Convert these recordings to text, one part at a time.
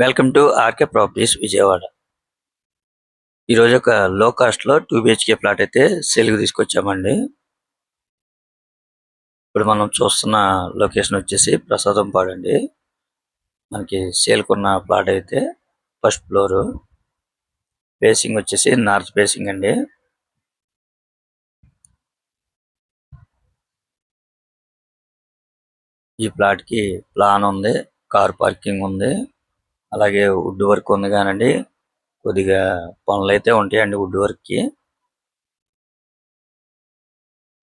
Welcome to RK properties Vijayawada. ఈరోజు ఒక లో కాస్ట్లో 2 బిహెచ్కే ఫ్లాట్ అయితే సేల్కి తీసుకొచ్చామండి. ఇప్పుడు మనం చూస్తున్న లొకేషన్ వచ్చేసి ప్రసాదంపాడు అండి. మనకి సేల్కున్న ఫ్లాట్ అయితే ఫస్ట్ ఫ్లోరు, ఫేసింగ్ వచ్చేసి నార్త్ ఫేసింగ్ అండి. ఈ ఫ్లాట్కి ప్లాన్ ఉంది, కార్ పార్కింగ్ ఉంది, అలాగే వుడ్ వర్క్ ఉంది. కానండి కొద్దిగా పనులు అయితే ఉంటాయండి వుడ్ వర్క్కి.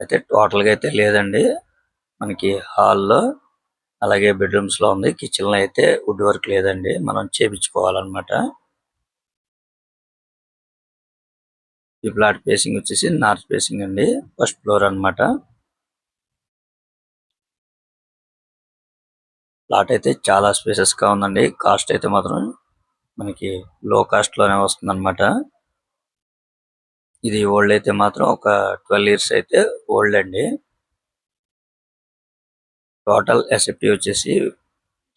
అయితే టోటల్గా అయితే లేదండి, మనకి హాల్లో అలాగే బెడ్రూమ్స్ లో ఉంది. కిచెన్ లో అయితే వుడ్ వర్క్ లేదండి, మనం చేపించుకోవాలన్నమాట. ఈ ఫ్లాట్ ఫేసింగ్ వచ్చేసి నార్త్ ఫేసింగ్ అండి, ఫస్ట్ ఫ్లోర్ అన్నమాట. ఫ్లాట్ అయితే చాలా స్పేసెస్ గా ఉందండి. కాస్ట్ అయితే మాత్రం మనకి లో కాస్ట్ లోనే వస్తుంది అనమాట. ఇది ఓల్డ్ అయితే మాత్రం ఒక 12 ఇయర్స్ అయితే ఓల్డ్ అండి. టోటల్ ఎస్ఎఫ్టీ వచ్చేసి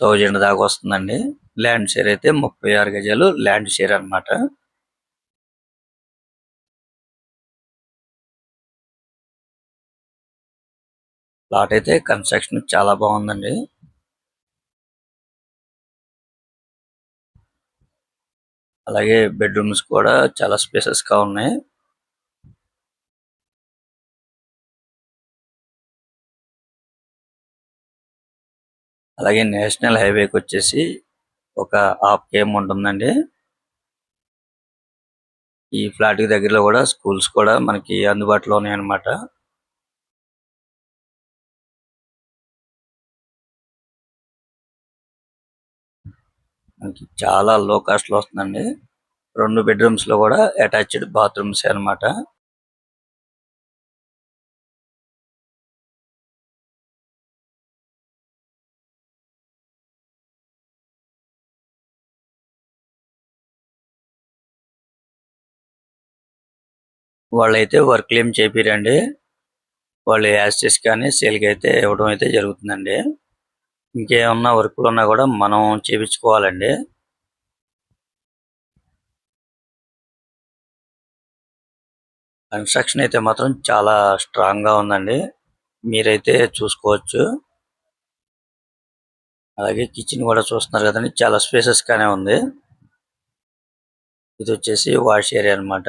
1000 దాకా వస్తుందండి. ల్యాండ్ షేర్ అయితే 36 గజాలు ల్యాండ్ షేర్ అన్నమాట. ప్లాట్ అయితే కన్స్ట్రక్షన్ చాలా బాగుందండి. అలాగే బెడ్రూమ్స్ కూడా చాలా స్పేసెస్ గా ఉన్నాయి. అలాగే నేషనల్ హైవేకి వచ్చేసి ఒక హాఫ్ కేఎం ఉంటుందండి. ఈ ఫ్లాట్ కి దగ్గరలో కూడా స్కూల్స్ కూడా మనకి అందుబాటులో ఉన్నాయి అన్నమాట. మనకి చాలా లో కాస్ట్ లో వస్తుందండి. 2 బెడ్రూమ్స్ లో కూడా అటాచ్డ్ బాత్రూమ్స్ అన్నమాట. వాళ్ళైతే వర్క్లు ఏం చేపిరండి, వాళ్ళు యాక్సెస్ కానీ సేల్ కి అయితే ఇవ్వడం అయితే జరుగుతుందండి. ఇంకేమన్నా వర్క్లు ఉన్నా కూడా మనం చేపించుకోవాలండి. కన్స్ట్రక్షన్ అయితే మాత్రం చాలా స్ట్రాంగ్ గా ఉందండి, మీరైతే చూసుకోవచ్చు. అలాగే కిచెన్ కూడా చూస్తున్నారు కదండి, చాలా స్పేసెస్ గానే ఉంది. ఇది వచ్చేసి వాష్ ఏరియా అన్నమాట.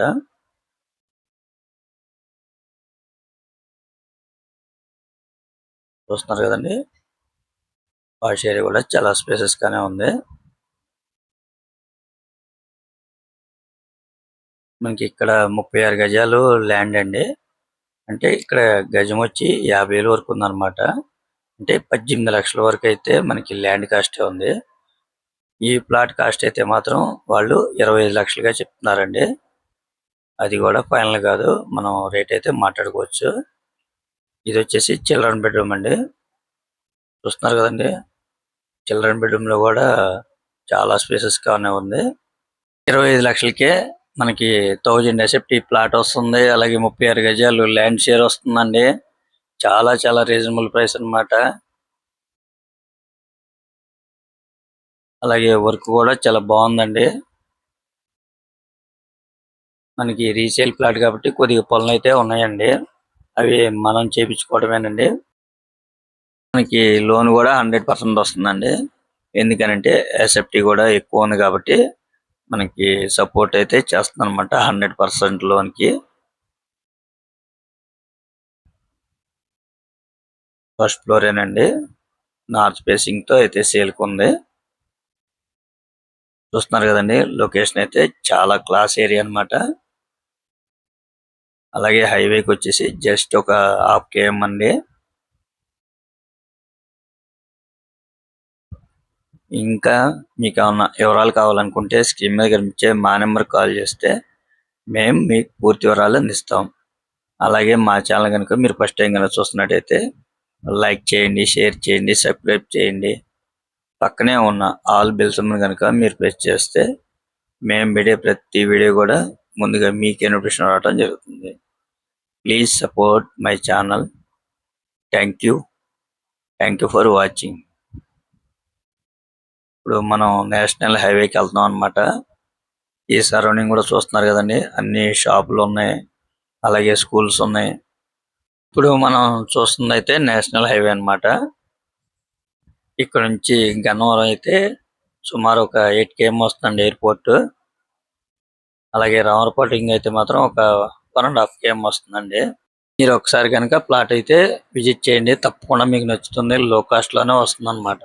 చూస్తున్నారు కదండి, వాష్ ఏరియా కూడా చాలా స్పేసెస్ గానే ఉంది. మనకి ఇక్కడ 36 గజాలు ల్యాండ్ అండి. అంటే ఇక్కడ గజం వచ్చి 50,000 వరకు ఉందన్నమాట. అంటే 18 లక్షల వరకు అయితే మనకి ల్యాండ్ కాస్ట్ ఉంది. ఈ ప్లాట్ కాస్ట్ అయితే మాత్రం వాళ్ళు 25 లక్షలుగా చెప్తున్నారండి. అది కూడా ఫైనల్ కాదు, మనం రేట్ అయితే మాట్లాడుకోవచ్చు. ఇది వచ్చేసి చిల్డ్రన్ బెడ్రూమ్ అండి. చూస్తున్నారు కదండి, చిల్డ్రన్ బెడ్రూమ్ లో కూడా చాలా స్పేసెస్ గానే ఉంది. 25 లక్షలకే మనకి 1000 ఎస్ఎఫ్టీ ప్లాట్ వస్తుంది. అలాగే 36 గజాలు ల్యాండ్ షేర్ వస్తుందండి. చాలా చాలా రీజనబుల్ ప్రైస్ అన్నమాట. అలాగే వర్క్ కూడా చాలా బాగుందండి. మనకి రీసేల్ ప్లాట్ కాబట్టి కొద్దిగా పనులు అయితే ఉన్నాయండి, అవి మనం చేపించుకోవడమేనండి. మనకి లోన్ కూడా 100% వస్తుందండి. ఎందుకనంటే ఎస్ఎఫ్టీ కూడా ఎక్కువ ఉంది కాబట్టి మనకి సపోర్ట్ అయితే చేస్తుంది అనమాట 100% లోన్ కి. ఫస్ట్ ఫ్లోర్ ఏనండి, నార్త్ ఫేసింగ్ తో అయితే సేల్ ఉంది. చూస్తున్నారు కదండి, లొకేషన్ అయితే చాలా క్లాస్ ఏరియా అన్నమాట. అలాగే హైవేకి వచ్చేసి జస్ట్ ఒక హాఫ్ కేఎం అండి. ఇంకా మీకు ఏమన్నా వివరాలు కావాలనుకుంటే స్క్రీన్ మీద కనిపించే మా నెంబర్ కాల్ చేస్తే మేము మీకు పూర్తి వివరాలు అందిస్తాం. అలాగే మా ఛానల్ కనుక మీరు ఫస్ట్ టైం కనుక చూస్తున్నట్టయితే లైక్ చేయండి, షేర్ చేయండి, సబ్స్క్రైబ్ చేయండి. పక్కనే ఉన్న ఆల్ బెల్ సింబల్ కనుక మీరు ప్రెస్ చేస్తే మేము పెట్టే ప్రతి వీడియో కూడా ముందుగా మీకే నోటిఫికేషన్ రావడం జరుగుతుంది. Please support my channel. Thank you for watching. ఇప్పుడు మనం నేషనల్ హైవేకి వెళ్తున్నాం అన్నమాట. ఈ సరౌండింగ్ కూడా చూస్తున్నారు కదండి. అన్ని షాపులు ఉన్నాయి. అలాగే స్కూల్స్ ఉన్నాయి. ఇప్పుడు మనం చూస్తుంది అయితే నేషనల్ హైవే అన్నమాట. ఇక్కడ నుంచి గన్నవరం అయితే సుమారు ఒక 8 km వస్తుందండి ఎయిర్పోర్ట్. అలాగే రామరపాటింగ్ అయితే మాత్రం ఒక 1.5 km వస్తుందండి. మీరు ఒకసారి కనుక ప్లాట్ అయితే విజిట్ చేయండి. తప్పకుండా మీకు నచ్చుతుంది. లో కాస్ట్ లోనే వస్తుంది అన్నమాట.